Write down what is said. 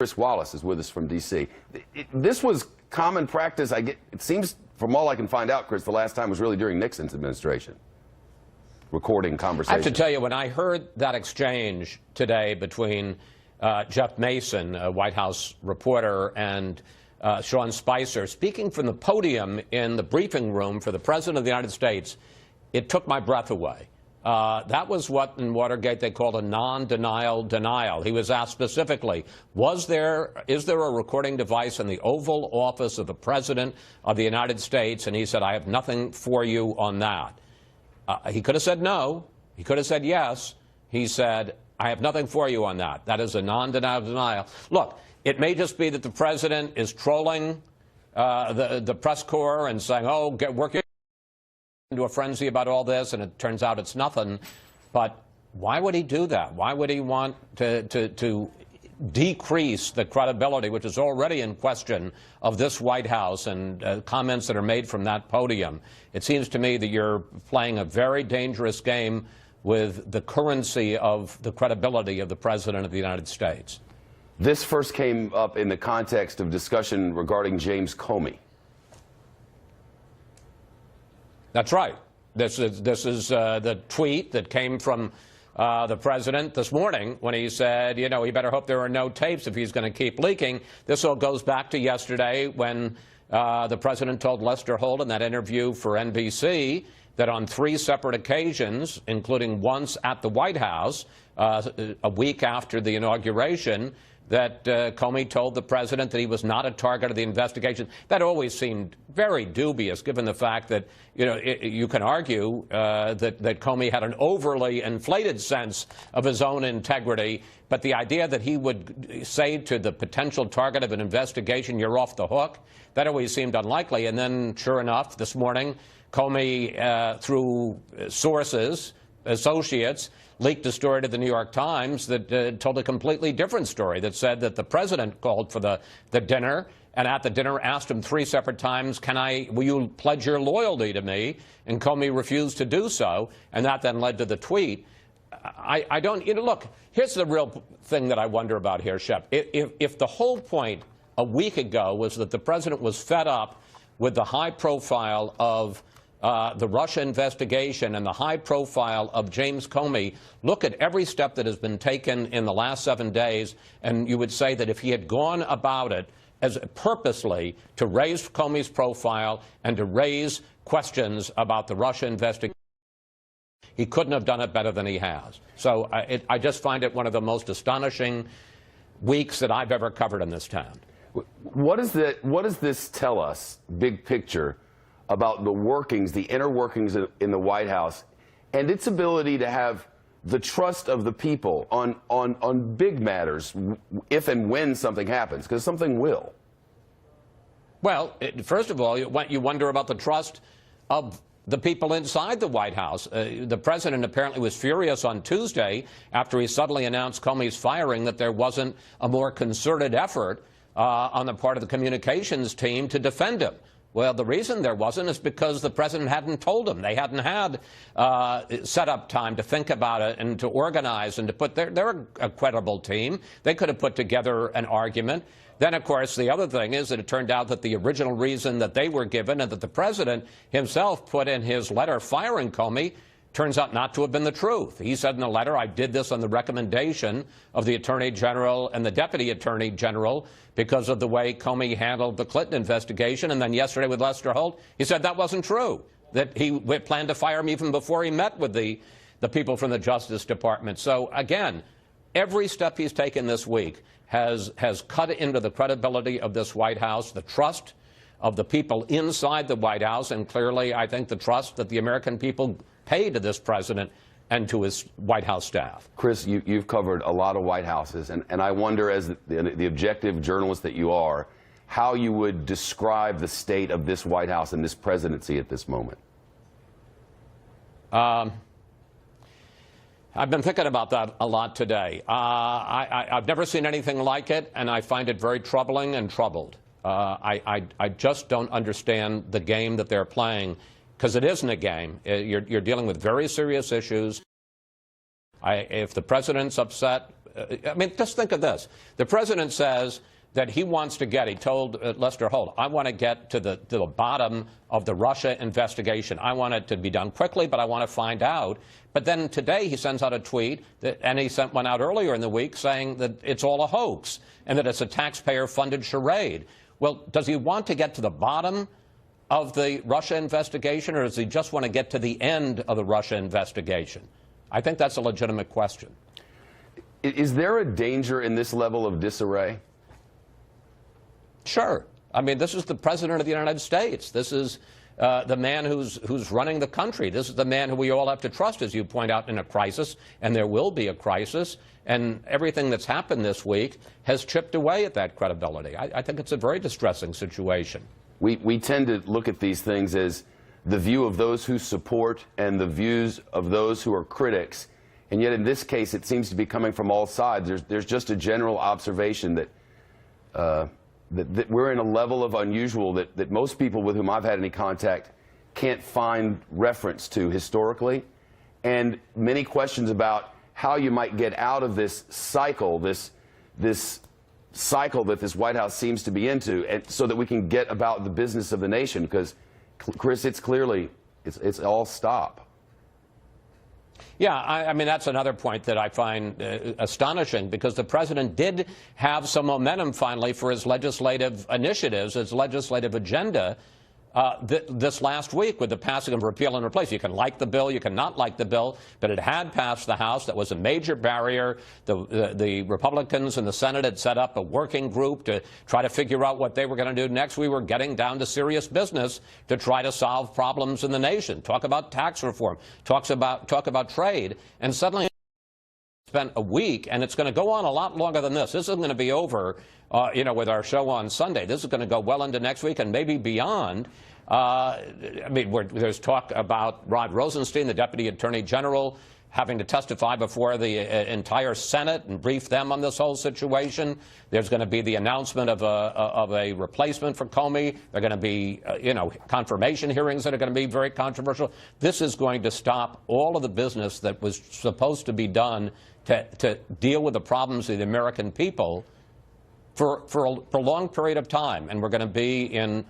Chris Wallace is with us from D.C. This was common practice. It seems, from all I can find out, Chris, the last time was really during Nixon's administration, recording conversations. I have to tell you, when I heard that exchange today between Jeff Mason, a White House reporter, and Sean Spicer, speaking from the podium in the briefing room for the President of the United States, it took my breath away. That was what in Watergate they called a non-denial denial. He was asked specifically, is there a recording device in the Oval Office of the President of the United States? And he said, I have nothing for you on that. He could have said no. He could have said yes. He said, I have nothing for you on that. That is a non-denial denial. Look, it may just be that the President is trolling the press corps and saying, oh, work into a frenzy about all this, and it turns out it's nothing. But why would he do that? Why would he want to decrease the credibility, which is already in question, of this White House and comments that are made from that podium? It seems to me that you're playing a very dangerous game with the currency of the credibility of the President of the United States. This first came up in the context of discussion regarding James Comey. That's right. This is the tweet that came from the President this morning when he said, you know, he better hope there are no tapes if he's going to keep leaking. This all goes back to yesterday when the President told Lester Holt in that interview for NBC that on 3 separate occasions, including once at the White House, a week after the inauguration, that Comey told the President that he was not a target of the investigation. That always seemed very dubious, given the fact that, you know, you can argue that Comey had an overly inflated sense of his own integrity, but the idea that he would say to the potential target of an investigation, you're off the hook, that always seemed unlikely. And then, sure enough, this morning, Comey, through sources, associates, leaked a story to the New York Times that told a completely different story, that said that the President called for the dinner, and at the dinner asked him 3 separate times, will you pledge your loyalty to me? And Comey refused to do so, and that then led to the tweet. I don't, you know, look, here's the real thing that I wonder about here, Shep. If the whole point a week ago was that the President was fed up with the high profile of the Russia investigation and the high profile of James Comey, look at every step that has been taken in the last 7 days, and you would say that if he had gone about it as purposely to raise Comey's profile and to raise questions about the Russia investigation, he couldn't have done it better than he has. So I just find it one of the most astonishing weeks that I've ever covered in this town. What does this tell us, big picture, about the workings, the inner workings in the White House and its ability to have the trust of the people on big matters if and when something happens, because something will? Well, first of all, you wonder about the trust of the people inside the White House. The President apparently was furious on Tuesday after he suddenly announced Comey's firing that there wasn't a more concerted effort on the part of the communications team to defend him. Well, the reason there wasn't is because the President hadn't told them. They hadn't had set-up time to think about it and to organize and to put they're a credible team. They could have put together an argument. Then, of course, the other thing is that it turned out that the original reason that they were given and that the President himself put in his letter firing Comey turns out not to have been the truth. He said in the letter, I did this on the recommendation of the Attorney General and the Deputy Attorney General because of the way Comey handled the Clinton investigation. And then yesterday with Lester Holt, he said that wasn't true, that he planned to fire him even before he met with the people from the Justice Department. So, again, every step he's taken this week has cut into the credibility of this White House, the trust of the people inside the White House, and clearly, I think, the trust that the American people pay to this President and to his White House staff. Chris, you've covered a lot of White Houses, and I wonder, as the objective journalist that you are, how you would describe the state of this White House and this presidency at this moment. I've been thinking about that a lot today. I've never seen anything like it, and I find it very troubling and troubled. I just don't understand the game that they're playing, because it isn't a game. You're dealing with very serious issues. If the President's upset I mean, just think of this. The president says that he wants to get, he told Lester Holt, I want to get to the bottom of the Russia investigation. I want it to be done quickly, but I want to find out. But then today he sends out a tweet, and he sent one out earlier in the week saying that it's all a hoax and that it's a taxpayer-funded charade. Well, does he want to get to the bottom of the Russia investigation, or does he just want to get to the end of the Russia investigation? I think that's a legitimate question. Is there a danger in this level of disarray? Sure. I mean, this is the president of the United States. This is the man who's running the country. This is the man who we all have to trust, as you point out, in a crisis, and there will be a crisis. And everything that's happened this week has chipped away at that credibility. I think it's a very distressing situation. We tend to look at these things as the view of those who support and the views of those who are critics. And yet in this case, it seems to be coming from all sides. There's just a general observation that that we're in a level of unusual that most people with whom I've had any contact can't find reference to historically, and many questions about how you might get out of this cycle, this cycle that this White House seems to be into, and so that we can get about the business of the nation. Because, Chris, it's clearly, it's all stop. Yeah, I mean, that's another point that I find astonishing, because the president did have some momentum finally for his legislative initiatives, his legislative agenda this last week with the passing of repeal and replace. You can like the bill, you can not like the bill, but it had passed the House. That was a major barrier. The Republicans in the Senate had set up a working group to try to figure out what they were going to do next. We were getting down to serious business to try to solve problems in the nation. Talk about tax reform, talk about trade, and suddenly spent a week, and it's going to go on a lot longer than this. This isn't going to be over, you know, with our show on Sunday. This is going to go well into next week and maybe beyond. I mean, there's talk about Rod Rosenstein, the Deputy Attorney General, having to testify before the entire Senate and brief them on this whole situation. There's going to be the announcement of a replacement for Comey. There are going to be, you know, confirmation hearings that are going to be very controversial. This is going to stop all of the business that was supposed to be done to deal with the problems of the American people for a prolonged period of time. And we're going to be in